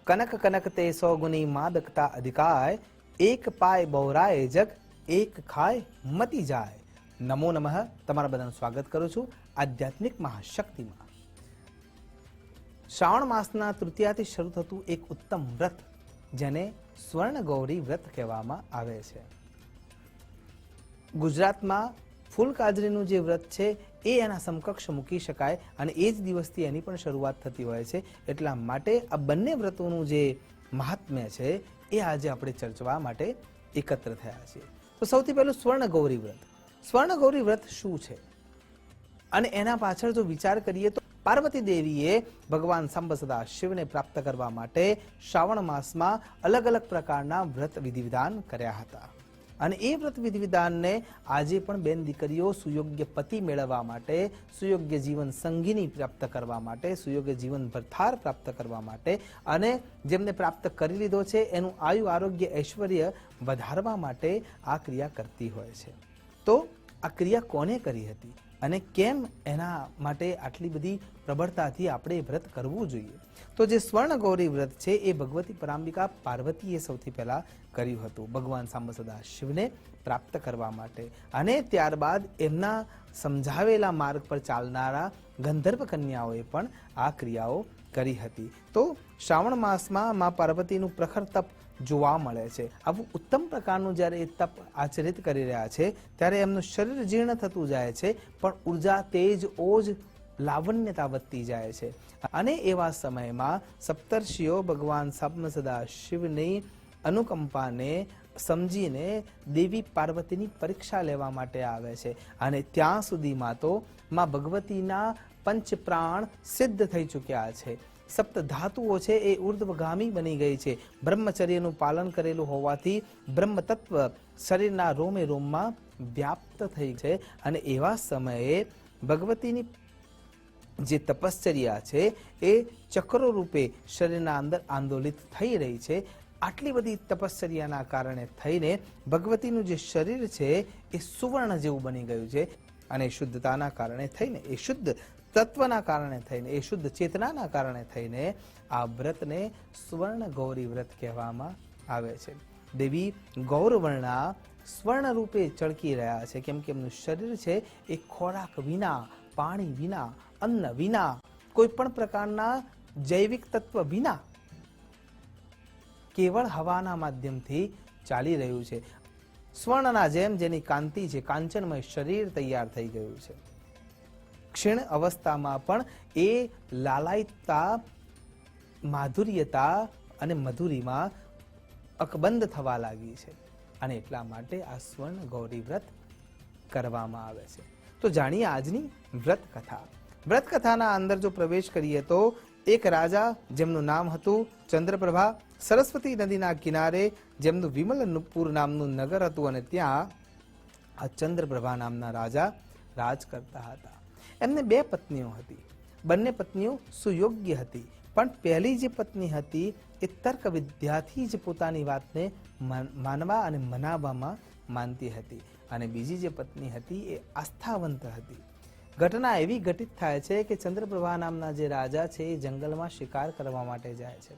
કનક કનક તે 100 ગુની માદકતા અધિકાય, એક પાય બહોરાય જગ, એક ખાય મતી જાય. નમો નમઃ. તમારા બધાનું સ્વાગત કરું છું આધ્યાત્મિક મહાશક્તિમાં. શ્રાવણ માસના તૃતીયાથી શરૂ થતું એક ઉત્તમ વ્રત જેને સ્વર્ણ ગૌરી વ્રત કહેવામાં આવે છે. ગુજરાતમાં ફૂલકાજરીનું જે વ્રત છે એ એના સમકક્ષ મૂકી શકાય અને એ જ દિવસથી એની પણ શરૂઆત થતી હોય છે. એટલા માટે આ બંને વ્રતોનું જે મહાત્મ્ય છે એ આજે આપણે ચર્ચવા માટે એકત્ર થયા છીએ. તો સૌથી પહેલું સ્વર્ણ ગૌરી વ્રત. સ્વર્ણ ગૌરી વ્રત શું છે અને એના પાછળ જો વિચાર કરીએ તો પાર્વતી દેવીએ ભગવાન સાંબ સદા શિવને પ્રાપ્ત કરવા માટે શ્રાવણ માસમાં અલગ અલગ પ્રકારના વ્રત વિધિવિધાન કર્યા હતા અને એ વ્રત વિધિવિધાનને આજે પણ બેન દીકરીઓ સુયોગ્ય પતિ મેળવવા માટે, સુયોગ્ય જીવન સંગીની પ્રાપ્ત કરવા માટે, સુયોગ્ય જીવન ભરથાર પ્રાપ્ત કરવા માટે અને જેમને પ્રાપ્ત કરી લીધો છે એનું આયુ આરોગ્ય ઐશ્વર્ય વધારવા માટે આ ક્રિયા કરતી હોય છે. તો આ ક્રિયા કોને કરી હતી અને કેમ એના માટે આટલી બધી પ્રબળતાથી આપણે વ્રત કરવું જોઈએ? તો જે સ્વર્ણ ગૌરી વ્રત છે એ ભગવતી પરાંબિકા પાર્વતીએ સૌથી પહેલા કર્યું હતું ભગવાન સાંબ સદા શિવને પ્રાપ્ત કરવા માટે અને ત્યારબાદ એમના સમજાવેલા માર્ગ પર ચાલનારા ગંધર્વ કન્યાઓએ પણ આ ક્રિયાઓ કરી હતી. તો શ્રાવણ માસમાં મા પાર્વતીનું પ્રખર તપ જોવા મળે છે. આવું ઉત્તમ પ્રકારનું જ્યારે એ તપ આચરિત કરી રહ્યા છે ત્યારે એમનું શરીર જીર્ણ થતું જાય છે પણ ઉર્જા, તેજ, ઓજ, લાવણ્યતા વધતી જાય છે અને એવા સમયમાં સપ્તર્ષિઓ ભગવાન સાંબ સદા શિવની અનુકંપાને સમજીને દેવી પાર્વતીની પરીક્ષા લેવા માટે આવે છે અને ત્યાં સુધીમાં તો માં ભગવતીના પંચ પ્રાણ સિદ્ધ થઈ ચૂક્યા છે. સપ્ત ધાતુઓ છે એ ઉર્ધ્વગામી બની ગઈ છે. બ્રહ્મચર્યનું પાલન કરેલું હોવાથી બ્રહ્મ તત્વ શરીરના રોમે રોમમાં વ્યાપ્ત થઈ છે અને એવા સમયે ભગવતીની જે તપશ્ચર્યા છે એ ચક્રો રૂપે શરીરના અંદર આંદોલિત થઈ રહી છે. આટલી બધી તપશ્ચર્યાના કારણે થઈને ભગવતીનું જે શરીર છે એ સુવર્ણ જેવું બની ગયું છે અને શુદ્ધતાના કારણે થઈને, એ શુદ્ધ તત્વના કારણે થઈને, એ શુદ્ધ ચેતનાના કારણે થઈને આ વ્રતને સ્વર્ણ ગૌરી વ્રત કહેવામાં આવે છે. દેવી ગૌરવર્ણા સ્વર્ણ રૂપે ચળકી રહ્યા છે કેમ કે એમનું શરીર છે એ ખોરાક વિના, પાણી વિના, અન્ન વિના, કોઈ પણ પ્રકારના જૈવિક તત્વ વિના કેવળ હવાના માધ્યમથી ચાલી રહ્યું છે. સ્વર્ણના જેમ જેની કાંતિ છે, કાંચનમય શરીર તૈયાર થઈ ગયું છે. ક્ષીણ અવસ્થામાં પણ એ લાલાયિતતા, માધુર્યતા અને મધુરીમાં અકબંધ થવા લાગી છે અને એટલા માટે આ સ્વર્ણ ગૌરી વ્રત કરવામાં આવે છે. તો જાણીએ આજની વ્રત કથા. વ્રત કથાના અંદર જો પ્રવેશ કરીએ તો એક રાજા જેમનું નામ હતું ચંદ્રપ્રભા, સરસ્વતી નદીના કિનારે જેમનું વિમલપુર નામનું નગર હતું અને ત્યાં આ ચંદ્રપ્રભા નામના રાજા રાજ કરતા હતા. એમને બે પત્નીઓ હતી. બંને પત્નીઓ સુયોગ્ય હતી પણ પહેલી જે પત્ની હતી એ તર્ક વિદ્યાથી જ પોતાની વાતને માનવા અને મનાવવામાં માનતી હતી અને બીજી જે પત્ની હતી એ આસ્થાવંત હતી. ઘટના એવી ઘટિત થાય છે કે ચંદ્રપ્રભા નામના જે રાજા છે એ જંગલમાં શિકાર કરવા માટે જાય છે.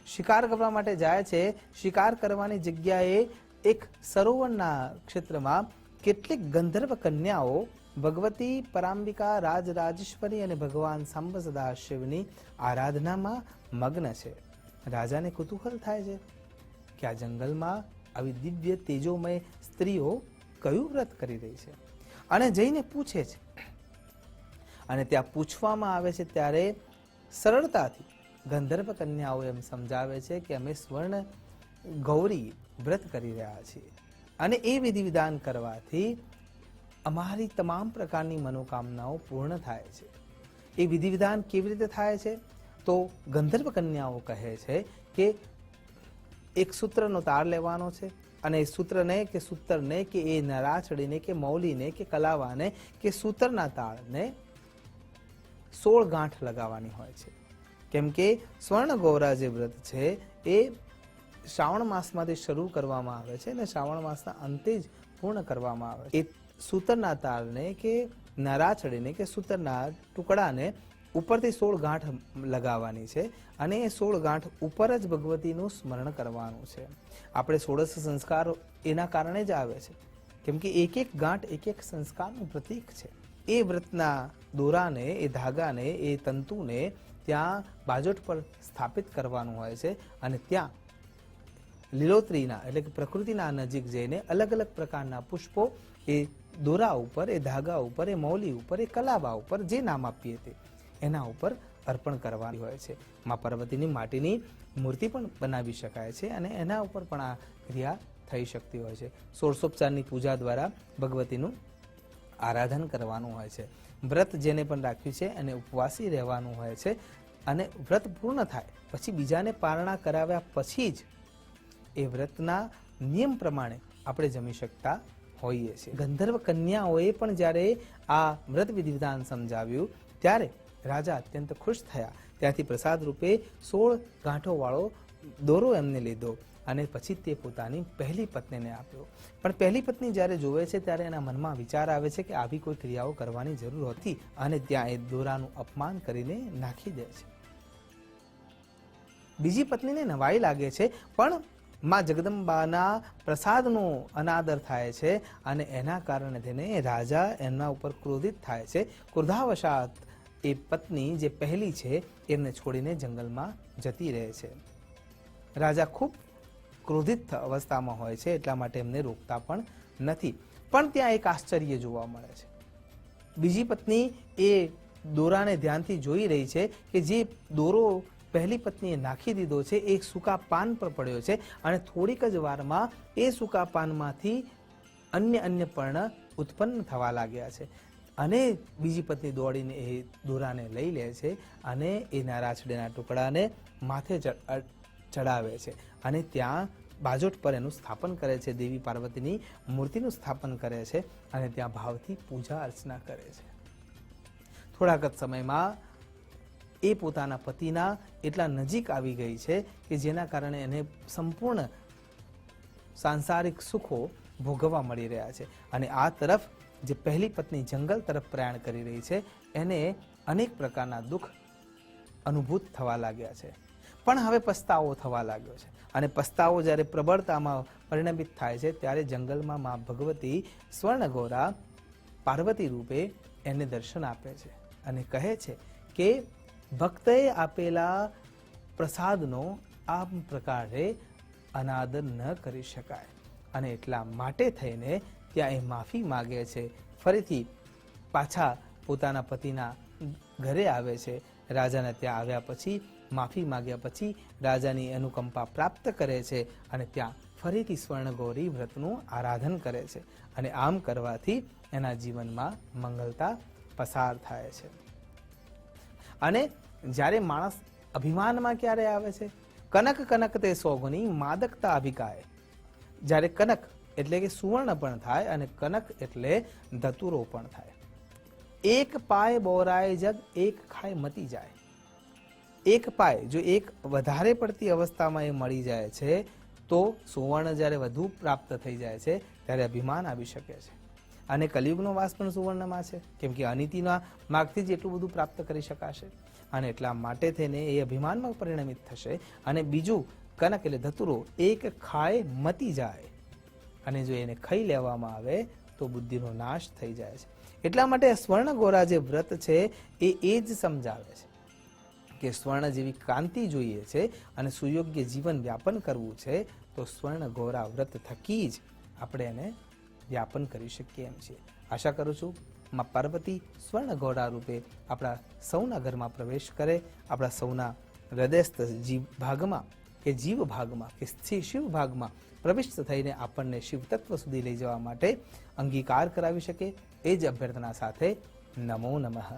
શિકાર કરવા માટે જાય છે. શિકાર કરવાની જગ્યાએ એક સરોવરના ક્ષેત્રમાં કેટલીક ગંધર્વ કન્યાઓ ભગવતી પરાંબિકા રાજરાજેશ્વરી અને ભગવાન સાંબ સદા શિવની આરાધનામાં મગ્ન છે. રાજાને કુતૂહલ થાય છે કે આ જંગલમાં આવી દિવ્ય તેજોમય સ્ત્રીઓ કયું વ્રત કરી રહી છે અને જઈને પૂછે છે અને ત્યાં પૂછવામાં આવે છે ત્યારે સરળતાથી ગંધર્વ કન્યાઓ એમ સમજાવે છે કે અમે સ્વર્ણ ગૌરી વ્રત કરી રહ્યા છીએ અને એ વિધિ વિધાન કરવાથી અમારી તમામ પ્રકારની મનોકામનાઓ પૂર્ણ થાય છે. એ વિધિ વિધાન કેવી રીતે થાય છે? તો ગંધર્વ કન્યાઓ કહે છે કે એક સૂત્રનો તાર લેવાનો છે અને એ સૂત્રને કે સૂતરને કે એ નરાછડીને કે મૌલીને કે કલાવાને કે સૂતરના તાળને 16 ગાંઠ લગાવવાની હોય છે. કેમ કે સ્વર્ણ ગૌરા જે વ્રત છે એ શ્રાવણ માસમાંથી શરૂ કરવામાં આવે છે અને શ્રાવણ માસના અંતે જ પૂર્ણ કરવામાં આવે છે. એ સૂતરના તારને કે નરાછડીને કે સૂતરના ટુકડાને ઉપરથી 16 ગાંઠ લગાવવાની છે અને એ 16 ગાંઠ ઉપર જ ભગવતીનું સ્મરણ કરવાનું છે. આપણે 16 સંસ્કાર એના કારણે જ આવે છે, કેમ કે એક એક ગાંઠ એક એક સંસ્કારનું પ્રતીક છે. એ વ્રતના દોરાને, એ ધાગાને, એ તંતુને ત્યાં બાજોટ પર સ્થાપિત કરવાનું હોય છે અને ત્યાં લીલોતરીના એટલે કે પ્રકૃતિના નજીક જઈને અલગ અલગ પ્રકારના પુષ્પો એ દોરા ઉપર, એ ધાગા ઉપર, એ મૌલી ઉપર, એ કલાબા ઉપર, જે નામ આપીએ તે એના ઉપર અર્પણ કરવાની હોય છે. મા પાર્વતીની માટીની મૂર્તિ પણ બનાવી શકાય છે અને એના ઉપર પણ આ ક્રિયા થઈ શકતી હોય છે. 16 પૂજા દ્વારા ભગવતીનું આરાધન કરવાનું હોય છે. વ્રત જેને પણ રાખ્યું છે એને ઉપવાસી રહેવાનું હોય છે અને વ્રત પૂર્ણ થાય પછી બીજાને પારણા કરાવ્યા પછી જ એ વ્રતના નિયમ પ્રમાણે આપણે જમી શકતા હોઈએ છીએ. ગંધર્વ કન્યાઓએ પણ જ્યારે આ વ્રત વિધિ વિધાન સમજાવ્યું ત્યારે રાજા અત્યંત ખુશ થયા. ત્યાંથી પ્રસાદ રૂપે 16 ગાંઠો વાળો દોરો એમને લીધો અને પછી તે પોતાની પહેલી પત્નીને આપ્યો. પણ પહેલી પત્ની જ્યારે જોવે છે ત્યારે એના મનમાં વિચાર આવે છે કે આવી કોઈ ક્રિયાઓ કરવાની જરૂર હતી અને ત્યાં એ દોરાનું અપમાન કરીને નાખી દે છે. બીજી પત્નીને નવાઈ લાગે છે પણ માં જગદંબાના પ્રસાદનો અનાદર થાય છે અને એના કારણે તેને રાજા એમના ઉપર ક્રોધિત થાય છે. ક્રોધાવશાત એ પત્ની જે પહેલી છે એમને છોડીને જંગલમાં જતી રહે છે. રાજા ખૂબ ક્રોધિત અવસ્થામાં હોય છે એટલા માટે એમને રોકતા પણ નથી. પણ ત્યાં એક આશ્ચર્ય જોવા મળે છે. બીજી પત્ની એ દોરાને ધ્યાનથી જોઈ રહી છે કે જે દોરો પહેલી પત્નીએ નાખી દીધો છે એ સૂકા પાન પર પડ્યો છે અને થોડીક જ વારમાં એ સૂકા પાનમાંથી અન્ય પર્ણ ઉત્પન્ન થવા લાગ્યા છે અને બીજી પત્ની દોડીને એ દોરાને લઈ લે છે અને એના રાછડીના ટુકડાને માથે ચડાવે છે અને ત્યાં બાજોટ પર એનું સ્થાપન કરે છે. દેવી પાર્વતીની મૂર્તિનું સ્થાપન કરે છે અને ત્યાં ભાવથી પૂજા અર્ચના કરે છે. થોડાક જ સમયમાં એ પોતાના પતિના એટલા નજીક આવી ગઈ છે કે જેના કારણે એને સંપૂર્ણ સાંસારિક સુખો ભોગવવા મળી રહ્યા છે અને આ તરફ જે પહેલી પત્ની જંગલ તરફ પ્રયાણ કરી રહી છે એને અનેક પ્રકારના દુઃખ અનુભૂત થવા લાગ્યા છે. પણ હવે પસ્તાવો થવા લાગ્યો છે અને પસ્તાવો જ્યારે પ્રબળતામાં પરિણમિત થાય છે ત્યારે જંગલમાં મા ભગવતી સ્વર્ણગોરા પાર્વતી રૂપે એને દર્શન આપે છે અને કહે છે કે ભક્તએ આપેલા પ્રસાદનો આ પ્રકારે અનાદર ન કરી શકાય અને એટલા માટે થઈને ત્યાં એ માફી માગે છે. ફરીથી પાછા પોતાના પતિના ઘરે આવે છે. રાજાને ત્યાં આવ્યા પછી માફી માગ્યા પછી રાજાની અનુકંપા પ્રાપ્ત કરે છે અને ત્યાં ફરીથી સ્વર્ણગૌરી વ્રતનું આરાધન કરે છે અને આમ કરવાથી એના જીવનમાં મંગલતા પસાર થાય છે. અને જ્યારે માણસ અભિમાનમાં ક્યારે આવે છે? કનક કનક તે સોગની માદકતા અભિકાય. જ્યારે કનક એટલે કે સુવર્ણ પણ થાય અને કનક એટલે ધતુરો પણ થાય. એક પાય બોરાય જગ, એક ખાય મતી જાય. એક પાય જો એક વધારે પડતી અવસ્થામાં એ મળી જાય છે તો સુવર્ણ જ્યારે વધુ પ્રાપ્ત થઈ જાય છે ત્યારે અભિમાન આવી શકે છે. અને કલિયુગનો વાસ પણ સુવર્ણમાં છે કેમ કે અનિતિના માર્ગથી જ એટલું બધું પ્રાપ્ત કરી શકાશે અને એટલા માટે થઈને એ અભિમાનમાં પરિણમિત થશે. અને બીજું કનક એટલે ધતુરો, એક ખાય મતી જાય અને જો એને ખાઈ લેવામાં આવે તો બુદ્ધિનો નાશ થઈ જાય છે. એટલા માટે સ્વર્ણગોરા જે વ્રત છે એ જ સમજાવે છે કે સ્વર્ણ જેવી કાંતિ જોઈએ છે અને સુયોગ્ય જીવન વ્યાપન કરવું છે તો સ્વર્ણગોરા વ્રત થકી જ આપણે એને વ્યાપન કરી શકીએ એમ છીએ. આશા કરું છું માં પાર્વતી સ્વર્ણગોરા રૂપે આપણા સૌના ઘરમાં પ્રવેશ કરે, આપણા સૌના હૃદયસ્થ જીવ ભાગમાં કે શિવ ભાગમાં પ્રવિષ્ટ થઈને આપણને શિવ તત્વ સુધી લઈ જવા માટે અંગીકાર કરાવી શકે એ જ અભ્યર્થના સાથે નમો નમઃ.